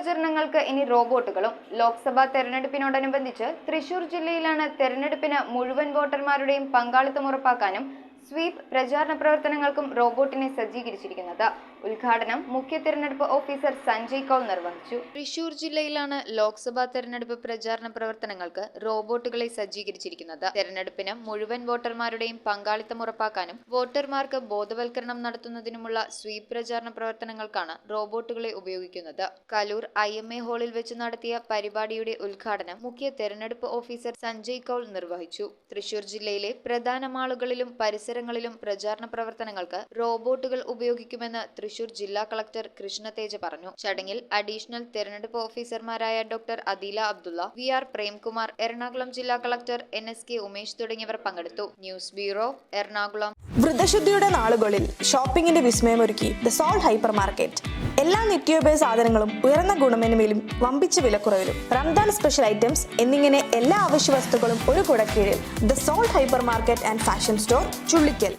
പ്രചരണങ്ങൾക്ക് ഇനി റോബോട്ടുകളും. ലോക്സഭാ തെരഞ്ഞെടുപ്പിനോടനുബന്ധിച്ച് തൃശൂർ ജില്ലയിലാണ് തെരഞ്ഞെടുപ്പിന് മുഴുവൻ വോട്ടർമാരുടെയും പങ്കാളിത്തം ഉറപ്പാക്കാനും സ്വീപ് പ്രചാരണ പ്രവർത്തനങ്ങൾക്കും റോബോട്ടിനെ സജ്ജീകരിച്ചിരിക്കുന്നത്. ഉദ്ഘാടനം മുഖ്യ തെരഞ്ഞെടുപ്പ് ഓഫീസർ സഞ്ജയ് കൗൾ നിർവഹിച്ചു. തൃശൂർ ജില്ലയിലാണ് ലോക്സഭാ തെരഞ്ഞെടുപ്പ് പ്രചാരണ പ്രവർത്തനങ്ങൾക്ക് റോബോട്ടുകളെ സജ്ജീകരിച്ചിരിക്കുന്നത്. തെരഞ്ഞെടുപ്പിന് മുഴുവൻ വോട്ടർമാരുടെയും പങ്കാളിത്തം ഉറപ്പാക്കാനും വോട്ടർമാർക്ക് ബോധവൽക്കരണം നടത്തുന്നതിനുമുള്ള സ്വീപ് പ്രചാരണ പ്രവർത്തനങ്ങൾക്കാണ് റോബോട്ടുകളെ ഉപയോഗിക്കുന്നത്. കലൂർ IMA ഹാളിൽ വെച്ച് നടത്തിയ പരിപാടിയുടെ ഉദ്ഘാടനം മുഖ്യ തെരഞ്ഞെടുപ്പ് ഓഫീസർ സഞ്ജയ് കൗൾ നിർവഹിച്ചു. തൃശൂർ ജില്ലയിലെ പ്രധാന മാളുകളിലും പരിസരങ്ങളിലും പ്രചാരണ പ്രവർത്തനങ്ങൾക്ക് റോബോട്ടുകൾ ഉപയോഗിക്കുമെന്ന് തൃശൂർ ജില്ലാ കളക്ടർ കൃഷ്ണതേജ പറഞ്ഞു. ചടങ്ങിൽ അഡീഷണൽ തെരഞ്ഞെടുപ്പ് ഓഫീസർമാരായ ഡോക്ടർ അദീല അബ്ദുള്ള, VR പ്രേംകുമാർ, എറണാകുളം ജില്ലാ കളക്ടർ NSK ഉമേഷ് തുടങ്ങിയവർ പങ്കെടുത്തു. News bureau, Ernakulam. വൃദ്ധശുദ്ധിയുടെ നാളുകളിൽ ഷോപ്പിംഗിന്റെ വിസ്മയമൊരുക്കി ദ സോൾട്ട് ഹൈപ്പർ മാർക്കറ്റ്. എല്ലാ നിത്യോപയോഗ സാധനങ്ങളും ഉയർന്ന ഗുണമേന്മയിലും വമ്പിച്ച വിലക്കുറവിലും. റംദാൻ സ്പെഷ്യൽ ഐറ്റംസ് എന്നിങ്ങനെ എല്ലാ അവശ്യ വസ്തുക്കളും ഒരു കുടക്കീഴിൽ. The salt hyper market and fashion store, Chullickal.